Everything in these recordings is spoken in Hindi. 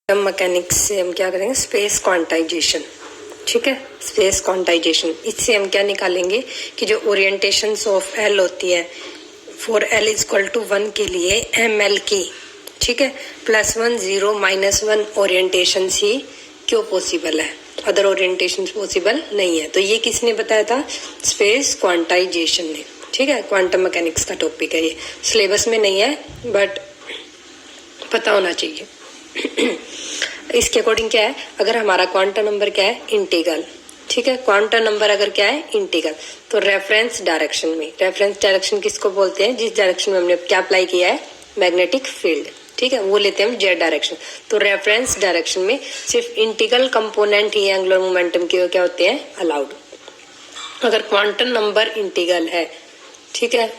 मैकेनिक्स से हम क्या करेंगे, स्पेस क्वांटाइजेशन। ठीक है, स्पेस क्वांटाइजेशन। इससे हम क्या निकालेंगे कि जो ओरिएंटेशंस ऑफ एल होती है for L is equal to 1 के लिए एम एल की, ठीक है, +1 0 -1 ओरिएंटेशन ही क्यों पॉसिबल है, अदर ओरिएंटेशन पॉसिबल नहीं है। तो ये किसने बताया था? स्पेस क्वांटाइजेशन ने। ठीक है, क्वांटम मैकेनिक्स का टॉपिक है, ये सिलेबस में नहीं है बट पता होना चाहिए। इसके अकॉर्डिंग क्या है, अगर हमारा क्वांटम नंबर क्या है, इंटीग्रल। ठीक है, क्वांटम नंबर अगर क्या है, इंटीग्रल, तो रेफरेंस डायरेक्शन में, रेफरेंस डायरेक्शन किसको बोलते हैं? जिस डायरेक्शन में हमने क्या अप्लाई किया है, मैग्नेटिक फील्ड। ठीक है, वो लेते हैं हम जेड डायरेक्शन। तो रेफरेंस डायरेक्शन में सिर्फ इंटीग्रल कंपोनेंट ही एंगुलर मोमेंटम के क्या होते हैं, अलाउड। अगर क्वांटम नंबर इंटीग्रल है, ठीक है,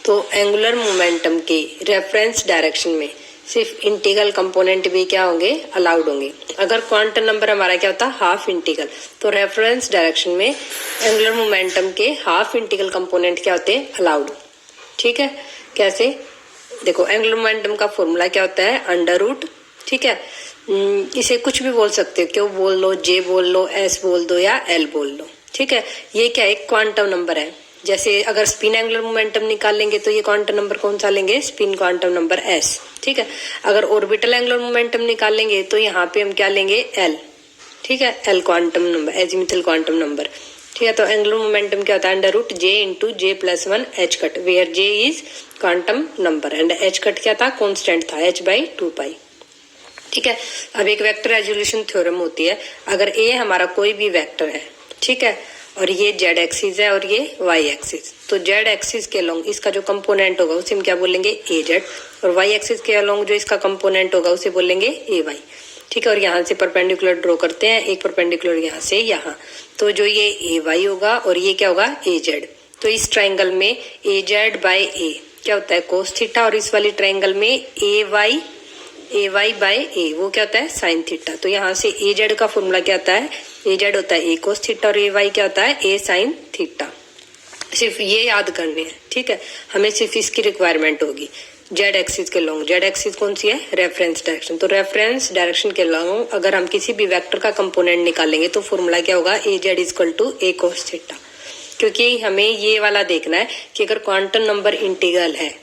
तो एंगुलर मोमेंटम के रेफरेंस डायरेक्शन में सिर्फ इंटीग्रल कंपोनेंट भी क्या होंगे, अलाउड होंगे। अगर क्वांटम नंबर हमारा क्या होता है, हाफ इंटीग्रल, तो रेफरेंस डायरेक्शन में एंगुलर मोमेंटम के हाफ इंटीग्रल कंपोनेंट क्या होते हैं, अलाउड। ठीक है, कैसे देखो, एंगुलर मोमेंटम का फॉर्मूला क्या होता है, √। ठीक है, इसे कुछ भी बोल सकते हो, क्यों बोल लो, जे बोल लो, एस बोल दो या एल बोल लो। ठीक है, ये क्या एक क्वांटम नंबर है। जैसे अगर स्पिन एंगुलर मोमेंटम निकालेंगे तो ये क्वांटम नंबर कौन सा लेंगे, स्पिन क्वांटम नंबर एस। ठीक है, अगर ऑर्बिटल एंगुलर मोमेंटम निकालेंगे तो यहाँ पे हम क्या लेंगे, एल। ठीक है, L quantum number, azimuthal quantum number. ठीक है, तो एंगुलर मोमेंटम क्या होता है, √J × J + 1 h cut, where J is quantum number and h cut क्या था, कांस्टेंट था, h/2π। ठीक है, अब एक वेक्टर रेजोल्यूशन थ्योरम होती है, अगर ए हमारा कोई भी वेक्टर है, ठीक है, और ये जेड एक्सिस है और ये वाई एक्सिस, तो जेड एक्सिस के अलोंग इसका जो कंपोनेंट होगा उसे हम क्या बोलेंगे, ए जेड, और वाई एक्सिस के अलोंग जो इसका कंपोनेंट होगा उसे बोलेंगे ए वाई। ठीक है, और यहाँ से परपेंडिकुलर ड्रॉ करते हैं, एक परपेंडिकुलर यहाँ से यहाँ, तो जो ये ए वाई होगा और ये क्या होगा, ए जेड। तो इस ट्राइंगल में ए जेड बाय ए क्या होता है, कोस थीटा, और इस वाली ट्राइंगल में ए वाई बाय ए वो क्या होता है, साइन थीटा। तो यहाँ से ए जेड का फॉर्मूला क्या होता है, ए जेड होता है ए कोस थीटा और ए वाई क्या होता है, ए साइन थीटा। सिर्फ ये याद करने हैं। ठीक है, हमें सिर्फ इसकी रिक्वायरमेंट होगी। जेड एक्सिस के लॉन्ग, जेड एक्सिस कौन सी है, रेफरेंस डायरेक्शन, तो रेफरेंस डायरेक्शन के लॉन्ग अगर हम किसी भी वेक्टर का कंपोनेंट निकालेंगे तो फॉर्मूला क्या होगा, A Z equal to A cos theta. क्योंकि हमें ये वाला देखना है कि अगर क्वांटम नंबर इंटीग्रल है,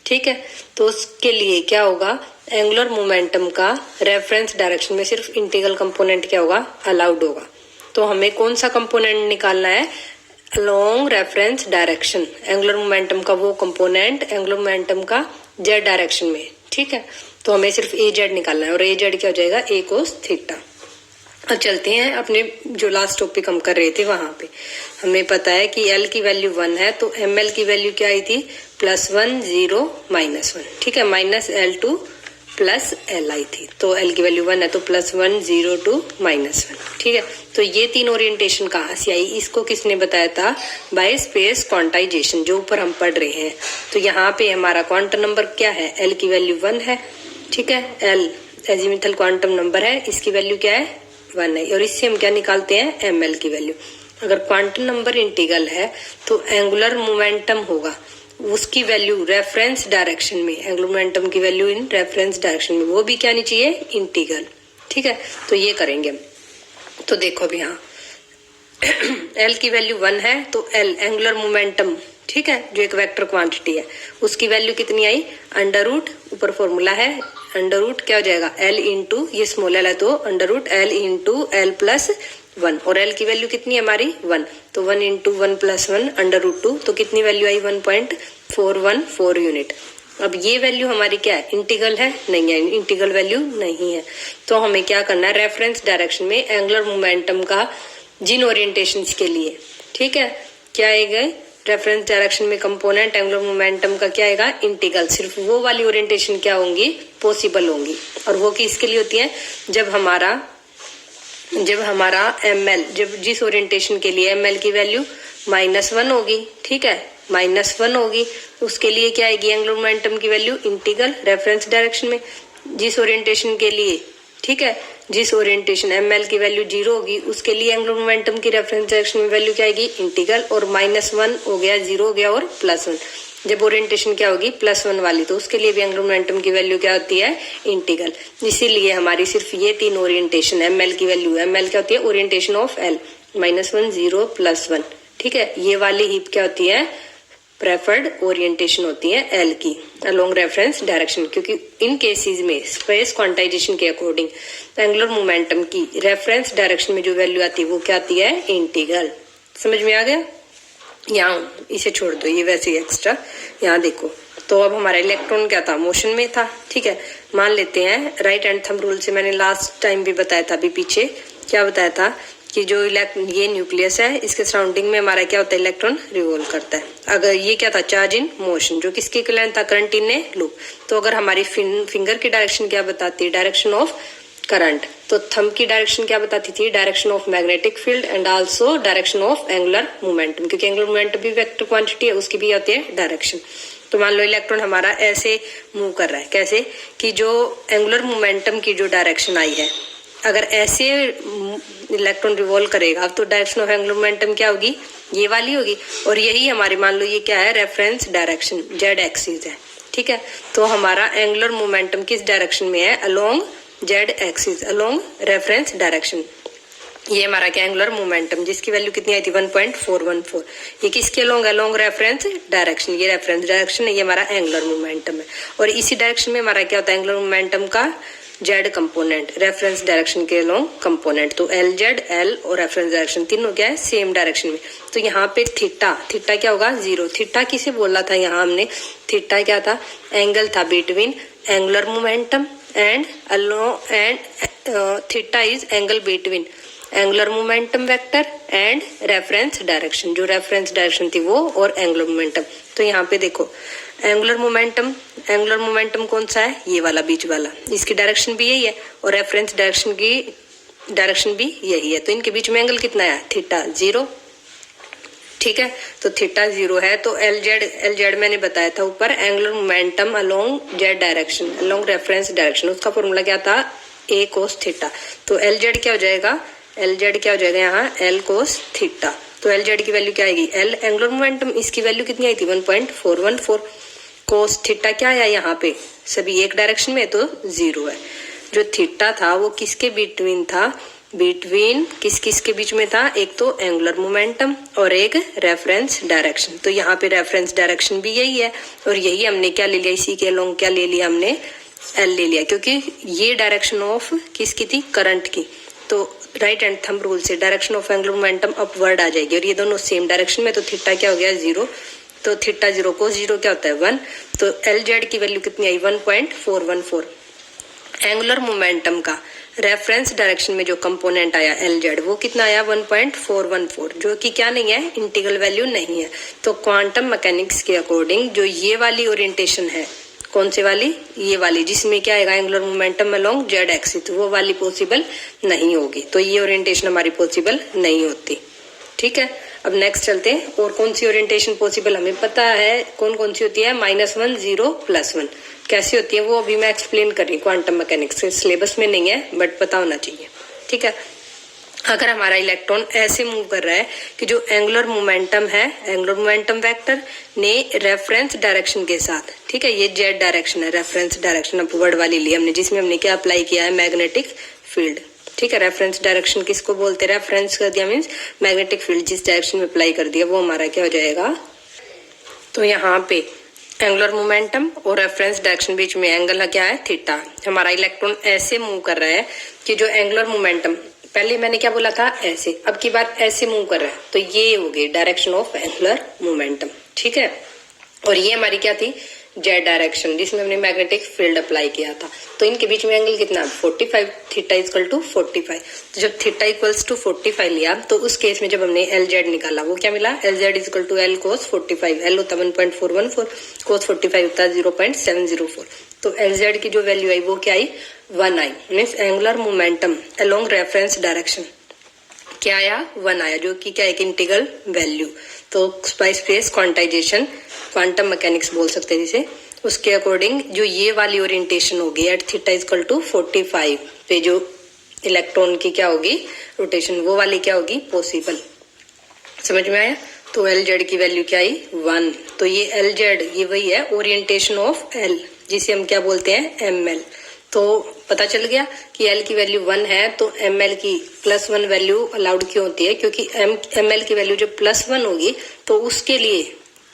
ठीक है, तो उसके लिए क्या होगा, एंगुलर मोमेंटम का रेफरेंस डायरेक्शन में सिर्फ इंटीग्रल कंपोनेंट क्या होगा, अलाउड होगा। तो हमें कौन सा कंपोनेंट निकालना है, along reference direction, angular momentum का वो कंपोनेंट एंगुलर मोमेंटम का जेड डायरेक्शन में। ठीक है, तो हमें सिर्फ ए जेड निकालना है और ए जेड क्या हो जाएगा, ए कोस थीटा। अब चलते हैं अपने जो लास्ट टॉपिक हम कर रहे थे वहां पे। हमें पता है कि एल की वैल्यू 1 है, तो एम एल की वैल्यू क्या आई थी, +1 0 -1। ठीक है, -L2 +L आई थी, तो एल की वैल्यू 1 है तो +1 0 2 -1। ठीक है, तो ये तीन ओरिएंटेशन कहाँ से आई, इसको किसने बताया था, बाय स्पेस क्वांटाइजेशन, जो ऊपर हम पढ़ रहे हैं। तो यहाँ पे हमारा क्वांटम नंबर क्या है, एल की वैल्यू 1 है। ठीक है, एल एजीमुथल क्वांटम नंबर है, इसकी वैल्यू क्या है, 1 है, और इससे हम क्या निकालते हैं, एम एल की वैल्यू। अगर क्वांटम नंबर इंटीग्रल है तो एंगुलर मोमेंटम होगा, उसकी वैल्यू रेफरेंस डायरेक्शन में, एंगुलर मोमेंटम की वैल्यू इन रेफरेंस डायरेक्शन में, वो भी क्या नहीं चाहिए, इंटीग्रल। ठीक है, तो ये करेंगे हम। तो देखो अभी यहाँ एल की वैल्यू 1 है, तो एल एंगुलर मोमेंटम, ठीक है, जो एक वेक्टर क्वांटिटी है, उसकी वैल्यू कितनी आई, √, ऊपर फॉर्मूला है √, क्या हो जाएगा, एल इंटू, ये स्मॉल एल है तो √L इंटू L + 1, और एल की वैल्यू कितनी है हमारी 1, तो 1 इंटू 1 + 1 √2, तो कितनी वैल्यू आई, 1.414 यूनिट। अब ये वैल्यू हमारी क्या है, इंटीग्रल है, नहीं है, इंटीग्रल वैल्यू नहीं है। तो हमें क्या करना है, रेफरेंस डायरेक्शन में एंगुलर मोमेंटम का जिन ओरिएंटेशंस के लिए, ठीक है, क्या आएगा, रेफरेंस डायरेक्शन में कंपोनेंट एंगुलर मोमेंटम का क्या आएगा, इंटीग्रल, सिर्फ वो वाली ओरिएंटेशन क्या होंगी, पॉसिबल होंगी। और वो किसके लिए होती है, जब हमारा एम एल, जब जिस ओरिएंटेशन के लिए एम एल की वैल्यू -1 होगी, ठीक है, -1 होगी, उसके लिए क्या आएगी, एंगुलर मोमेंटम की वैल्यू इंटीग्रल रेफरेंस डायरेक्शन में। जिस ओरिएंटेशन के लिए, ठीक है, जिस ओरिएंटेशन एम एल की वैल्यू 0 होगी, उसके लिए एंगुलर मोमेंटम की रेफरेंस डायरेक्शन में वैल्यू क्या आएगी, इंटीग्रल, और -1 हो गया, 0 हो गया और +1, जब ओरिएंटेशन क्या होगी +1 वाली, तो उसके लिए भी एंगुलर मोमेंटम की वैल्यू क्या होती है, इंटीग्रल। इसीलिए हमारी सिर्फ ये 3 ओरिएंटेशन है। ml की वैल्यू, ml क्या होती है, ओरिएंटेशन ऑफ l, -1 0 +1, ठीक है। ये वाली हीप क्या होती है, प्रेफर्ड ओरिएंटेशन होती है एल की अलोंग रेफरेंस डायरेक्शन, क्योंकि इन केसेस में स्पेस क्वांटाइजेशन के अकॉर्डिंग एंगुलर मोमेंटम की रेफरेंस डायरेक्शन में जो वैल्यू आती है वो क्या आती है, इंटीग्रल। समझ में आ गया? यहाँ इसे छोड़ दो, ये वैसे ही एक्स्ट्रा। यहाँ देखो, तो अब हमारा इलेक्ट्रॉन क्या था, मोशन में था, ठीक है। मान लेते हैं राइट हैंड थंब रूल से, मैंने लास्ट टाइम भी बताया था, अभी पीछे क्या बताया था कि जो ये न्यूक्लियस है, इसके सराउंडिंग में हमारा क्या होता है, इलेक्ट्रॉन रिवॉल्व करता है। अगर ये क्या था, चार्ज इन मोशन, जो किसके इक्विवेलेंट था, करंट इन ए लूप। तो अगर हमारी फिंगर की डायरेक्शन क्या बताती है, डायरेक्शन ऑफ करंट, तो थंब की डायरेक्शन क्या बताती थी, direction of magnetic field and also direction of angular momentum, क्योंकि एंगुलर मोमेंटम भी वेक्टर क्वांटिटी है, उसकी भी होती है डायरेक्शन। तो मान लो इलेक्ट्रॉन हमारा ऐसे मूव कर रहा है, कैसे कि जो एंगुलर मोमेंटम की जो डायरेक्शन आई है, अगर ऐसे इलेक्ट्रॉन रिवॉल्व करेगा तो डायरेक्शन ऑफ एंगुलर मोमेंटम क्या होगी, ये वाली होगी। और यही हमारी, मान लो ये क्या है, रेफरेंस डायरेक्शन, जेड एक्सिस है, ठीक है। तो हमारा एंगुलर मोमेंटम किस डायरेक्शन में है, along Z axis, along reference direction. ये हमारा क्या, एंगुलर मोमेंटम, जिसकी वैल्यू कितनी आई थी, 1.414। ये किसके अलोंग, अलोंग रेफरेंस डायरेक्शन, ये रेफरेंस डायरेक्शन है, ये हमारा एंगुलर मोमेंटम है। और इसी डायरेक्शन में हमारा क्या होता है, एंगुलर मोमेंटम का जेड कंपोनेंट, रेफरेंस डायरेक्शन के अलोंग कंपोनेंट। तो एल जेड, एल और रेफरेंस डायरेक्शन तीनों क्या है, सेम डायरेक्शन में। तो यहाँ पे थीटा, थीटा क्या होगा, 0। थीटा किसे बोला था यहाँ हमने, थीटा क्या था, एंगल था between angular momentum and along, and theta is angle between angular momentum vector and reference direction, जो रेफरेंस डायरेक्शन थी वो और एंगुलर मोमेंटम। तो यहाँ पे देखो एंगुलर मोमेंटम कौन सा है, ये वाला बीच वाला, इसकी डायरेक्शन भी यही है और रेफरेंस डायरेक्शन की डायरेक्शन भी यही है। तो इनके बीच में एंगल कितना है, थीटा 0, ठीक है। तो थीटा 0 है, तो एल जेड मैंने बताया था ऊपर, angular momentum along Z direction, along reference direction, उसका फॉर्मूला क्या था, ए कोस थीटा। तो एल जेड क्या हो जाएगा, एल जेड क्या हो जाएगा यहाँ, एल कोस थीटा। तो एल जेड की वैल्यू क्या आएगी, एल एंगुलर मोमेंटम, इसकी वैल्यू कितनी आई थी, 1.414। कोस थीटा क्या आया यहाँ पे, सभी एक डायरेक्शन में, तो 0 है। जो थीटा था वो किसके बिटवीन था, बिटवीन किस के बीच में था, एक तो एंगुलर मोमेंटम और एक रेफरेंस डायरेक्शन। तो यहाँ पे रेफरेंस डायरेक्शन भी यही है और यही हमने क्या ले लिया, इसी के अलोंग क्या ले लिया हमने, एल ले लिया, क्योंकि ये डायरेक्शन ऑफ किसकी थी, करंट की। तो राइट हैंड थंब रूल से direction of angular momentum upward आ जाएगी और ये दोनों सेम डायरेक्शन में। तो थीटा क्या हो गया, 0। तो थीटा 0 कोस 0 क्या होता है, 1। तो एल जेड की वैल्यू कितनी आई, 1.414। एंगुलर मोमेंटम का रेफरेंस डायरेक्शन में जो कंपोनेंट आया एल जेड, वो कितना आया, 1.414, जो कि क्या नहीं है, इंटीग्रल वैल्यू नहीं है। तो क्वांटम मैकेनिक्स के अकॉर्डिंग जो ये वाली ओरिएंटेशन है, कौन सी वाली, ये वाली, जिसमें क्या आएगा, angular momentum along Z axis, तो वो वाली पॉसिबल नहीं होगी। तो ये ओरिएंटेशन हमारी पॉसिबल नहीं होती, ठीक है। अब नेक्स्ट चलते हैं, और कौन सी ओरिएंटेशन पॉसिबल हमें पता है, कौन कौन सी होती है, -1 0 +1 कैसी होती है, वो अभी मैं एक्सप्लेन कर रही हूँ। क्वांटम मैकेनिक्स के सिलेबस में नहीं है, बट पता होना चाहिए, ठीक है। अगर हमारा इलेक्ट्रॉन ऐसे मूव कर रहा है कि जो एंगुलर मोमेंटम है, एंगुलर मोमेंटम वेक्टर ने रेफरेंस डायरेक्शन के साथ, ठीक है, ये जेड डायरेक्शन है, रेफरेंस डायरेक्शन अपवर्ड वाली ली हमने, जिसमें हमने क्या अप्लाई किया है, मैग्नेटिक फील्ड, ठीक है। रेफरेंस डायरेक्शन किसको बोलते हैं, रेफरेंस कर दिया मीन्स मैग्नेटिक फील्ड जिस डायरेक्शन में अप्लाई कर दिया वो हमारा क्या हो जाएगा। तो यहाँ पे एंगुलर मोमेंटम और रेफरेंस डायरेक्शन बीच में एंगल क्या है, थीटा। हमारा इलेक्ट्रॉन ऐसे मूव कर रहा है कि जो एंगुलर मोमेंटम, पहले मैंने क्या बोला था, ऐसे, अब की बात ऐसे मूव कर रहा है, तो ये हो गई डायरेक्शन ऑफ एंगुलर मोमेंटम, ठीक है। और ये हमारी क्या थी, जेड डायरेक्शन, जिसमें हमने मैग्नेटिक फील्ड अप्लाई किया था। तो इनके बीच में एंगल कितना, 45, थीटा इक्वल टू 45। तो जब थीटा इक्वल्स टू 45 लिया, तो उस केस में जब हमने एल जेड निकाला, वो क्या मिला, L Z equal to L cos 45, L होता 1.414, कोस 45 होता 0.704। तो एल जेड की जो वैल्यू आई वो क्या आई, 1 आई, means angular momentum along reference direction क्या आया, 1 आया, जो कि क्या एक इंटीग्रल वैल्यू। तो स्पेस क्वांटाइजेशन, क्वांटम मैकेनिक्स बोल सकते हैं जिसे, उसके अकॉर्डिंग जो ये वाली ओरिएंटेशन होगी एट थीटा इक्वल टू 45 पे, जो इलेक्ट्रॉन की क्या होगी रोटेशन, वो वाली क्या होगी पॉसिबल। समझ में आया। तो एल जेड की वैल्यू क्या आई 1। तो ये एल जेड ये वही है ओरिएंटेशन ऑफ एल, जिसे हम क्या बोलते हैं एम एल। तो पता चल गया कि एल की वैल्यू 1 है तो एम एल की +1 वैल्यू अलाउड क्यों होती है, क्योंकि एम एल की वैल्यू जब +1 होगी तो उसके लिए,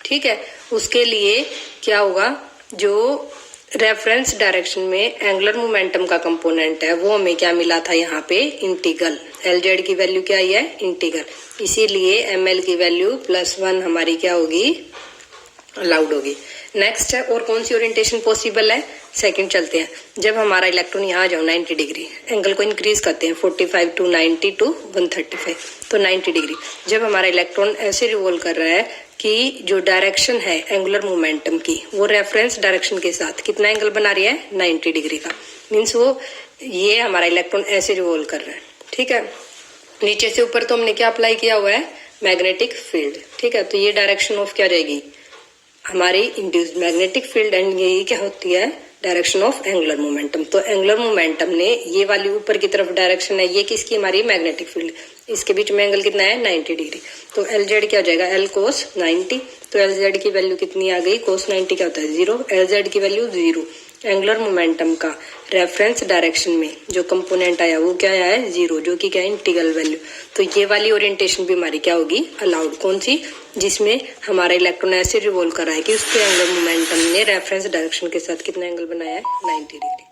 ठीक है, उसके लिए क्या होगा, जो रेफरेंस डायरेक्शन में एंगुलर मोमेंटम का कंपोनेंट है वो हमें क्या मिला था यहाँ पे इंटीग्रल। एल जेड की वैल्यू क्या आई है इंटीग्रल, इसीलिए एम एल की वैल्यू +1 हमारी क्या होगी अलाउड होगी। नेक्स्ट है और कौन सी ओरिएंटेशन पॉसिबल है, सेकंड चलते हैं। जब हमारा इलेक्ट्रॉन यहाँ आ जाओ 90 डिग्री, एंगल को इंक्रीज करते हैं 45 टू 90 टू 135, तो 90 डिग्री। जब हमारा इलेक्ट्रॉन ऐसे रिवॉल्व कर रहा है कि जो डायरेक्शन है एंगुलर मोमेंटम की वो रेफरेंस डायरेक्शन के साथ कितना एंगल बना रही है 90 डिग्री का, मीन्स वो ये हमारा इलेक्ट्रॉन ऐसे रिवॉल्व कर रहा है, ठीक है। नीचे से ऊपर तो हमने क्या अप्लाई किया हुआ है मैग्नेटिक फील्ड, ठीक है। तो ये डायरेक्शन ऑफ क्या रहेगी हमारी इंड्यूस्ड मैग्नेटिक फील्ड, एंड ये क्या होती है डायरेक्शन ऑफ एंगुलर मोमेंटम। तो एंगुलर मोमेंटम ने ये वाली ऊपर की तरफ डायरेक्शन है, ये किसकी हमारी मैग्नेटिक फील्ड, इसके बीच में एंगल कितना है 90 डिग्री। तो एल जेड क्या हो जाएगा एल कोस 90। तो एल जेड की वैल्यू कितनी आ गई, कोस 90 क्या होता है 0, एल जेड की वैल्यू 0। एंगुलर मोमेंटम का रेफरेंस डायरेक्शन में जो कंपोनेंट आया वो क्या आया है 0, जो कि क्या है इंटीग्रल वैल्यू। तो ये वाली ओरिएंटेशन भी हमारी क्या होगी अलाउड, कौन सी, जिसमें हमारा इलेक्ट्रॉन ऐसे रिवॉल्व कर रहा है कि उसके एंगुलर मोमेंटम ने रेफरेंस डायरेक्शन के साथ कितना एंगल बनाया है 90 डिग्री,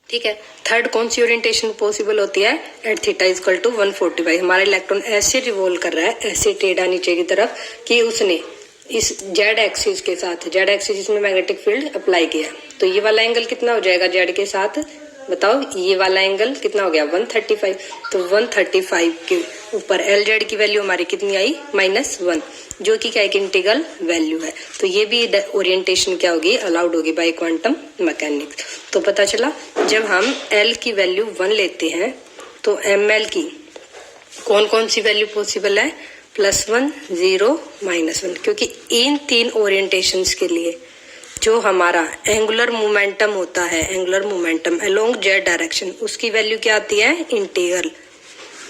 ठीक है। थर्ड कौन सी ओरिएंटेशन पॉसिबल होती है एट थीटा इक्वल टू 145। हमारा इलेक्ट्रॉन ऐसे रिवॉल्व कर रहा है ऐसे टेढ़ा नीचे की तरफ कि उसने इस जेड एक्सिस के साथ, जेड एक्सिस जिसमें मैग्नेटिक फील्ड अप्लाई किया, तो ये वाला एंगल कितना हो जाएगा जेड के साथ, बताओ ये वाला एंगल कितना हो गया 135। तो 135 के ऊपर एल जेड की वैल्यू हमारी कितनी आई -1, जो कि क्या एक इंटीग्रल वैल्यू है। तो ये भी ओरिएंटेशन क्या होगी अलाउड होगी बाय क्वांटम मैकेनिक्स। तो पता चला जब हम एल की वैल्यू 1 लेते हैं तो एम एल की कौन कौन सी वैल्यू पॉसिबल है +1, 0, -1, क्योंकि इन तीन ओरिएंटेशंस के लिए जो हमारा एंगुलर मोमेंटम होता है, angular momentum along Z direction, उसकी वैल्यू क्या आती है इंटीग्रल,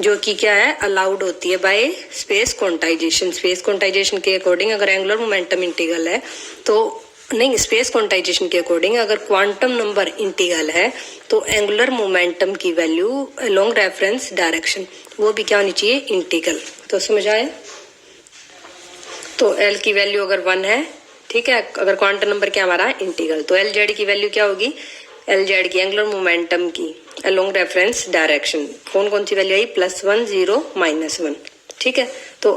जो कि क्या है अलाउड होती है bye space quantization. Space quantization के अकॉर्डिंग अगर एंगुलर मोमेंटम इंटीग्रल है तो नहीं, स्पेस क्वांटाइजेशन के अकॉर्डिंग अगर क्वांटम नंबर इंटीग्रल है तो एंगुलर मोमेंटम की वैल्यू अलोंग रेफरेंस डायरेक्शन वो भी क्या होनी चाहिए इंटीग्रल। तो समझ आए। तो एल की वैल्यू अगर 1 है, ठीक है, अगर क्वांटम नंबर क्या हमारा इंटीग्रल, तो एल जेड की वैल्यू क्या होगी, एल जेड की एंगुलर मोमेंटम की अलोंग रेफरेंस डायरेक्शन कौन कौन सी वैल्यू आई +1, 0, -1, ठीक है। तो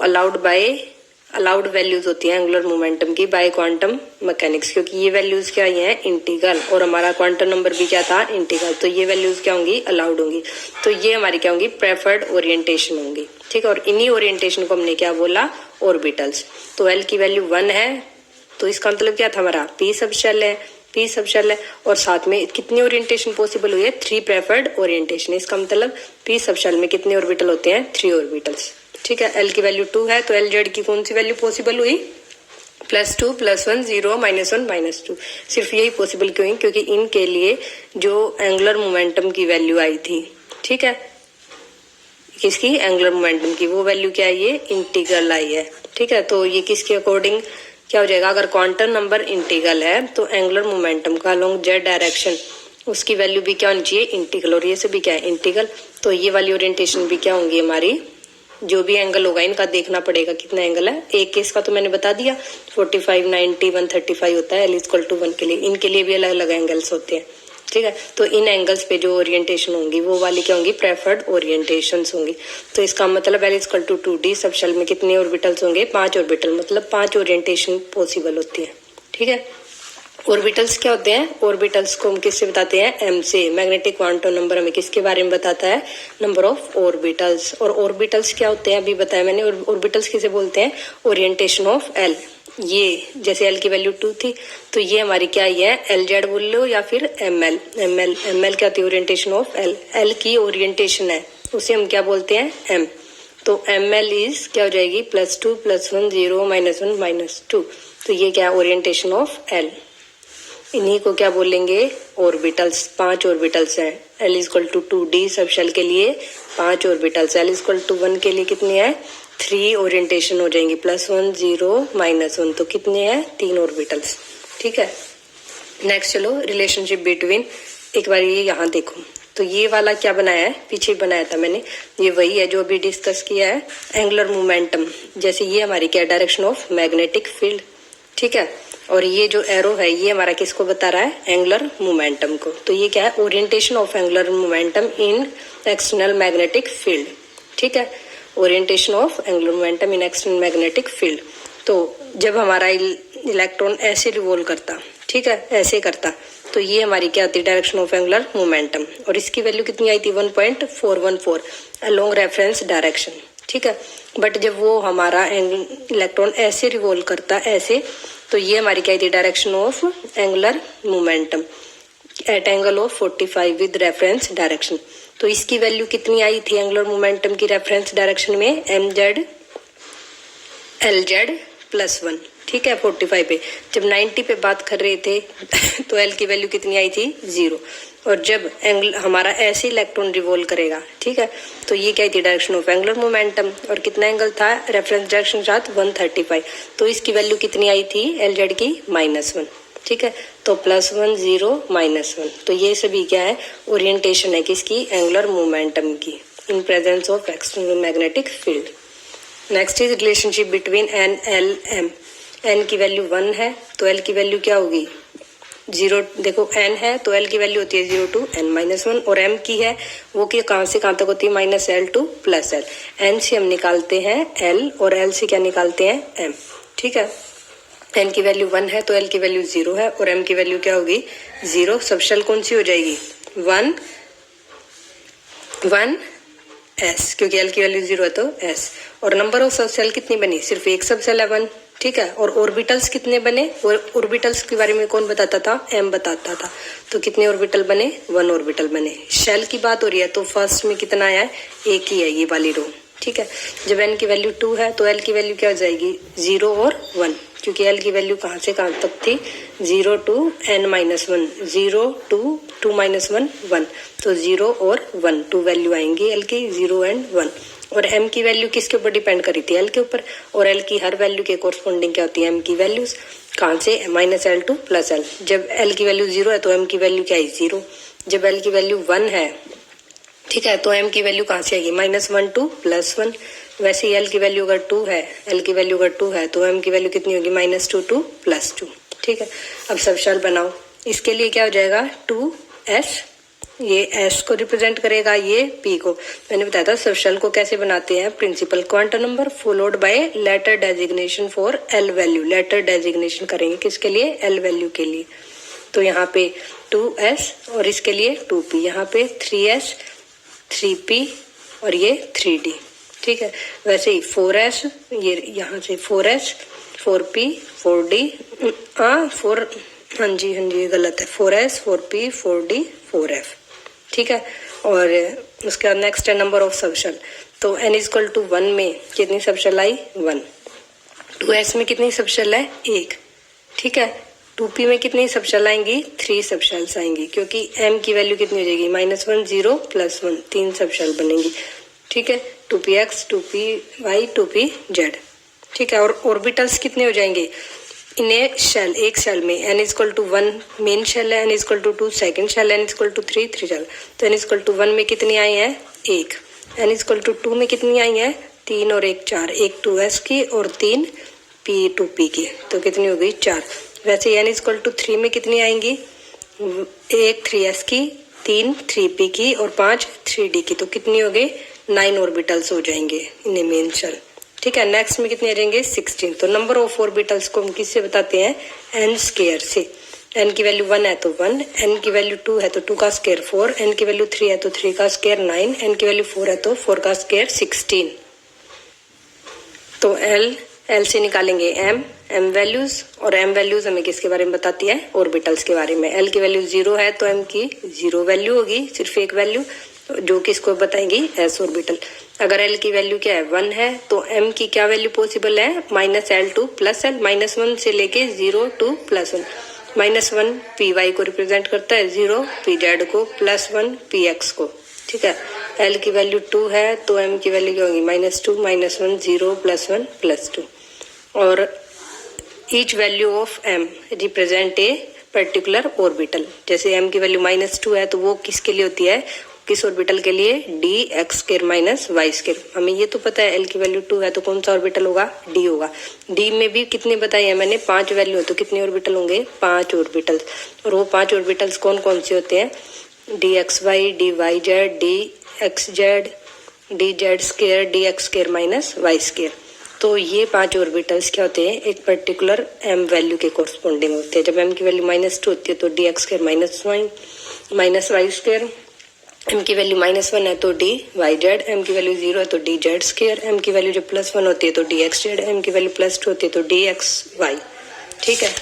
अलाउड वैल्यूज होती है एंगुलर मोमेंटम की बाय क्वांटम मैकेनिक्स, क्योंकि ये वैल्यूज क्या आई हैं इंटीग्रल और हमारा क्वांटम नंबर भी क्या था इंटीग्रल, तो ये वैल्यूज क्या होंगी अलाउड होंगी। तो ये हमारी क्या होंगी प्रेफर्ड ओरिएंटेशन होंगी, ठीक है। और इन्हीं ओरिएंटेशन को हमने क्या बोला ऑर्बिटल्स। तो एल की वैल्यू 1 है तो इसका मतलब क्या था हमारा पी सब शेल है, पी सब शेल है, और साथ में कितनी ओरिएंटेशन पॉसिबल हुई है 3 प्रेफर्ड ओरिएंटेशन। इसका मतलब पी सब शेल में कितने ऑर्बिटल होते हैं 3 ऑर्बिटल्स, ठीक है। एल की वैल्यू 2 है तो एल जेड की कौन सी वैल्यू पॉसिबल हुई +2, +1, 0, -1, -2। सिर्फ यही पॉसिबल क्यों हुई क्योंकि इनके लिए जो एंगुलर मोमेंटम की वैल्यू आई थी, ठीक है, किसकी एंगुलर मोमेंटम की, वो वैल्यू क्या है ये इंटीग्रल आई है, ठीक है। तो ये किसके अकॉर्डिंग क्या हो जाएगा, अगर क्वांटम नंबर इंटीग्रल है तो एंगुलर मोमेंटम का अलोंग जेड डायरेक्शन उसकी वैल्यू भी क्या होनी चाहिए इंटीग्रल, और ये से भी क्या है इंटीग्रल। तो ये वाली ओरिएंटेशन भी क्या होंगी हमारी, जो भी एंगल होगा इनका देखना पड़ेगा कितना एंगल है। एक केस का तो मैंने बता दिया 45, 90, 135 होता है L=1 के लिए, इनके लिए भी अलग अलग एंगल्स होते हैं, ठीक है। तो इन एंगल्स पे जो ओरिएंटेशन होंगी वो वाली क्या होंगी प्रेफर्ड ओरिएंटेशंस होंगी। तो इसका मतलब L=2D सब शेल में कितने ऑर्बिटल्स होंगे 5 ऑर्बिटल, मतलब 5 ओरिएंटेशन पॉसिबल होती है, ठीक है। ऑर्बिटल्स क्या होते हैं, ऑर्बिटल्स को हम किससे बताते हैं m से। मैग्नेटिक क्वांटम नंबर हमें किसके बारे में बताता है नंबर ऑफ ऑर्बिटल्स। और ऑर्बिटल्स क्या होते हैं अभी बताया मैंने, ऑर्बिटल्स किसे बोलते हैं ओरिएंटेशन ऑफ एल। ये जैसे एल की वैल्यू 2 थी तो ये हमारी क्या है एल जेड बोल लो या फिर एम एल क्या होती है ओरिएंटेशन ऑफ एल। एल की ओरिएंटेशन है उसे हम क्या बोलते हैं एम। तो एम एल इज क्या हो जाएगी +2, +1, 0, -1, -2। तो ये क्या है ओरिएंटेशन ऑफ एल। इन्हीं को क्या बोलेंगे, ऑर्बिटल्स। 5 ऑर्बिटल्स हैं। L इक्वल टू 2d सब शेल के लिए 5 ऑर्बिटल्स। L इक्वल टू 1 के लिए कितनी है, 3 ओरिएंटेशन हो जाएंगी, +1 0 -1, तो कितने हैं, 3 ऑर्बिटल्स। ठीक है। नेक्स्ट चलो रिलेशनशिप बिटवीन, एक बार ये यहाँ देखो, तो ये वाला क्या बनाया है, पीछे बनाया था मैंने, ये वही है जो अभी डिस्कस किया है, एंगुलर मोमेंटम। जैसे ये हमारी क्या डायरेक्शन ऑफ मैग्नेटिक फील्ड, ठीक है, और ये जो एरो है ये हमारा किसको बता रहा है, एंगुलर मोमेंटम को। तो ये क्या है, orientation of angular momentum in external magnetic field. ठीक है, orientation of angular momentum in external magnetic field. तो जब हमारा इलेक्ट्रॉन ऐसे रिवॉल्व करता, ठीक है, ऐसे करता, तो ये हमारी क्या होती है, डायरेक्शन ऑफ एंगुलर मोमेंटम, और इसकी वैल्यू कितनी आई थी, 1.414 अलोंग रेफरेंस डायरेक्शन। ठीक है, बट जब वो हमारा इलेक्ट्रॉन ऐसे रिवॉल्व करता, ऐसे, तो ये हमारी क्या थी, direction of angular momentum at angle of 45 with reference direction. तो इसकी वैल्यू कितनी आई थी एंगुलर मोमेंटम की रेफरेंस डायरेक्शन में, mz lz +1। ठीक है, 45 पे। जब 90 पे बात कर रहे थे तो L की वैल्यू कितनी आई थी, 0। और जब एंगल हमारा ऐसे इलेक्ट्रॉन रिवॉल्व करेगा, ठीक है, तो ये क्या थी, डायरेक्शन ऑफ एंगुलर मोमेंटम, और कितना एंगल था रेफरेंस डायरेक्शन के साथ, 135। तो इसकी वैल्यू कितनी आई थी, LZ की -1। ठीक है, तो +1 0 -1, तो ये सभी क्या है, ओरिएंटेशन है किसकी, एंगुलर मोमेंटम की in presence of external magnetic field. Next is relationship between N L M। N की वैल्यू 1 है तो L की वैल्यू क्या होगी, 0। देखो N है तो L की वैल्यू होती है 0 to n-1, और M की है वो कि कहाँ से कहाँ तक होती है, -L to +L। N से हम निकालते हैं L और L से क्या निकालते हैं, M। ठीक है, N की वैल्यू 1 है तो L की वैल्यू 0 है, और M की वैल्यू क्या होगी, 0। सब शेल कौन सी हो जाएगी, 1 S, क्योंकि L की वैल्यू 0 है तो S। और नंबर ऑफ सब शेल कितनी बनी, सिर्फ एक सब शेल है 1। ठीक है, और ऑर्बिटल्स कितने बने, और ऑर्बिटल्स के बारे में कौन बताता था, M बताता था। तो कितने ऑर्बिटल बने, 1 ऑर्बिटल बने। शेल की बात हो रही है तो फर्स्ट में कितना आया है, एक ही है, ये वाली रो। ठीक है, जब N की वैल्यू 2 है तो L की वैल्यू क्या हो जाएगी, 0 और 1, क्योंकि L की वैल्यू कहाँ से कहाँ तक थी, 0 to n-1, 0 to 2 - 1 1, तो 0 और 1 2 वैल्यू आएंगी L की, 0 and 1। और M की वैल्यू किसके ऊपर डिपेंड करी थी, L के ऊपर, और L की हर वैल्यू के कोरस्पोंडिंग क्या होती है, M की वैल्यूज, कहाँ से, -L to +L। जब L की वैल्यू 0 है तो M की वैल्यू क्या है, 0। जब L की वैल्यू 1 है, ठीक है, तो M की वैल्यू कहाँ से आएगी, -1 to +1। वैसे ही L की वैल्यू अगर 2 है, L की वैल्यू अगर 2 है तो M की वैल्यू कितनी होगी, -2 to +2। ठीक है, अब सब शेल बनाओ, इसके लिए क्या हो जाएगा, 2S, ये S को रिप्रेजेंट करेगा, ये P को। मैंने बताया था सब शेल को कैसे बनाते हैं, principal quantum number followed by letter designation for L value. Letter designation करेंगे किसके लिए, L वैल्यू के लिए। तो यहाँ पे 2S और इसके लिए 2P, यहाँ पे 3S 3P और ये 3D। ठीक है, वैसे ही 4S, ये यहाँ से 4S 4P 4D, हाँ जी गलत है, 4S 4P 4D 4F। ठीक है, और उसके बाद नेक्स्ट है नंबर ऑफ सब शेल। तो N = 1 में कितनी सब शेल आई, 1। 2S में कितनी सब शेल है, 1। ठीक है, 2P में कितनी सब शेल आएंगी, 3 सब शेल्स आएंगी, क्योंकि M की वैल्यू कितनी हो जाएगी, -1 0 +1, 3 सब शेल बनेंगी। ठीक है, 2px 2py 2pz। ठीक है, और ऑर्बिटल्स कितने हो जाएंगे, इन्हें शेल, एक शेल में N = 1 मेन शेल है, N = 2 सेकंड शेल, N = 3 3 शेल। तो N = 1 में कितनी आई है, 1। N = 2 में कितनी आई है, 3 और 1 4, एक 2S की और 3 2P की, तो कितनी हो गई, 4। वैसे N = 3 में कितनी आएंगी, एक 3S की, 3 3P की और 5 3D की, तो कितनी हो गई, 9 ऑर्बिटल्स हो जाएंगे इन्हें मेन शेल। ठीक है, नेक्स्ट में कितने आ जाएंगे, 16। तो नंबर ऑफ ऑर्बिटल्स को हम किससे बताते हैं, n² से। n की वैल्यू 1 है तो 1, n की वैल्यू 2 है तो 2 का स्क्वायर 4, n की वैल्यू 3 है तो 3 का स्क्वायर 9, n की वैल्यू 4 है तो 4 का स्क्वायर 16। तो L से निकालेंगे M वैल्यूज, और M वैल्यूज हमें किसके बारे में बताती है, ऑर्बिटल्स के बारे में। L की वैल्यू 0 है तो M की 0 वैल्यू होगी, सिर्फ एक वैल्यू, जो किसको बताएंगी, S ऑर्बिटल। अगर L की वैल्यू क्या है, 1 है, तो M की क्या वैल्यू पॉसिबल है, -L to +L, -1 से लेके 0 to +1। -1 पी वाई को रिप्रेजेंट करता है, 0 पी जेड को, +1 पी एक्स को। ठीक है, एल की वैल्यू 2 है तो एम की वैल्यू क्या होगी, -2 -1 0 +1 +2। और each value of M represent a particular orbital. जैसे एम की वैल्यू -2 है तो वो किसके लिए होती है, किस ऑर्बिटल के लिए, d x square minus y square. हमें ये तो पता है एल की वैल्यू 2 है तो कौन सा ऑर्बिटल होगा, डी होगा। डी में भी कितने बताए हैं मैंने, 5 वैल्यू है तो कितने ऑर्बिटल होंगे, 5 ऑर्बिटल। और वो 5 ऑर्बिटल्स कौन कौन से होते हैं, d x y, d y z, d x z, d z square, d x square minus y square. तो ये 5 ऑर्बिटल्स क्या होते हैं, एक पर्टिकुलर एम वैल्यू के कोरस्पोंडिंग होते हैं। जब एम की वैल्यू -2 होती है तो d x square minus y square, m की वैल्यू -1 है तो डी वाई जेड, एम की वैल्यू 0 है तो डी जेड स्क्वायर, एम की वैल्यू जब +1 होती है तो डी एक्स जेड, एम की वैल्यू +2 होती है तो डी एक्स वाई। ठीक है,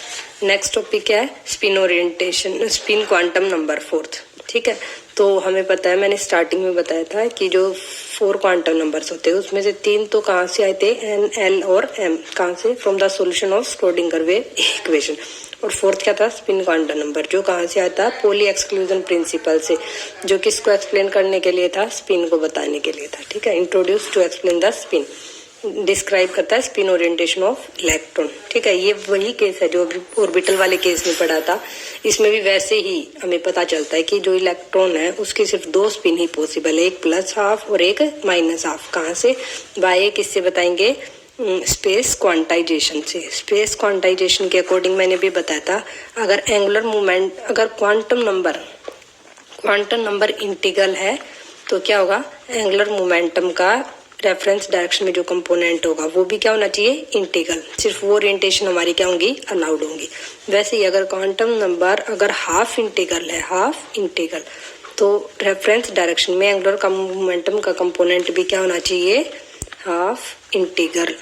नेक्स्ट टॉपिक क्या है, spin orientation, spin quantum number 4th। ठीक है, तो हमें पता है, मैंने स्टार्टिंग में बताया था कि जो 4 क्वांटम नंबर्स होते हैं उसमें से 3 तो कहाँ से आए थे, एन, एल और एम। कहाँ से, from the solution of Schrodinger wave equation. और 4th क्या था, स्पिन क्वांटम नंबर, जो कहाँ से आया था, पोली एक्सक्लूजन प्रिंसिपल से, जो किसको एक्सप्लेन करने के लिए था, स्पिन को बताने के लिए था। ठीक है, introduce to explain the spin, describe करता है स्पिन ओरिएंटेशन ऑफ इलेक्ट्रॉन। ठीक है, ये वही केस है जो ऑर्बिटल वाले केस में पढ़ा था। इसमें भी वैसे ही हमें पता चलता है कि जो इलेक्ट्रॉन है उसकी सिर्फ 2 स्पिन ही पॉसिबल है, एक +12 और एक -12। कहाँ से, बाय किससे बताएंगे, स्पेस क्वांटाइजेशन से। स्पेस क्वांटाइजेशन के अकॉर्डिंग मैंने भी बताया था, अगर एंगुलर मूवमेंट, अगर क्वांटम नंबर इंटीग्रल है तो क्या होगा, एंगुलर मोमेंटम का रेफरेंस डायरेक्शन में जो कंपोनेंट होगा वो भी क्या होना चाहिए, इंटीग्रल। सिर्फ वो ओरिएंटेशन हमारी क्या होंगी, अलाउड होंगी। वैसे ही अगर क्वांटम नंबर अगर हाफ इंटीग्रल है, हाफ इंटीग्रल, तो रेफरेंस डायरेक्शन में एंगुलर मोमेंटम का कंपोनेंट भी क्या होना चाहिए, हाफ इंटीग्रल।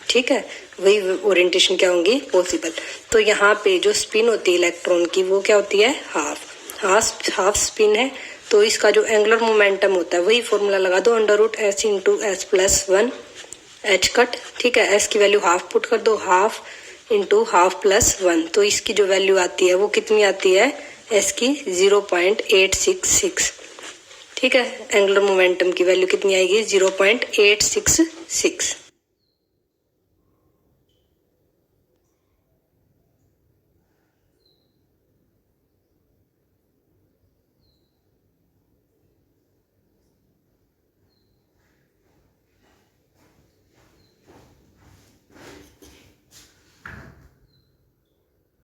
ठीक है, वही ओरिएंटेशन क्या होंगी, पॉसिबल। तो यहाँ पे जो स्पिन होती है इलेक्ट्रॉन की वो क्या होती है, हाफ स्पिन है। तो इसका जो एंगुलर मोमेंटम होता है वही फॉर्मूला लगा दो, √s × s+1 h कट। ठीक है, s की वैल्यू हाफ पुट कर दो, हाफ × हाफ +1, तो इसकी जो वैल्यू आती है वो कितनी आती है, s की 0.866। ठीक है, एंगुलर मोमेंटम की वैल्यू कितनी आएगी, 0.866।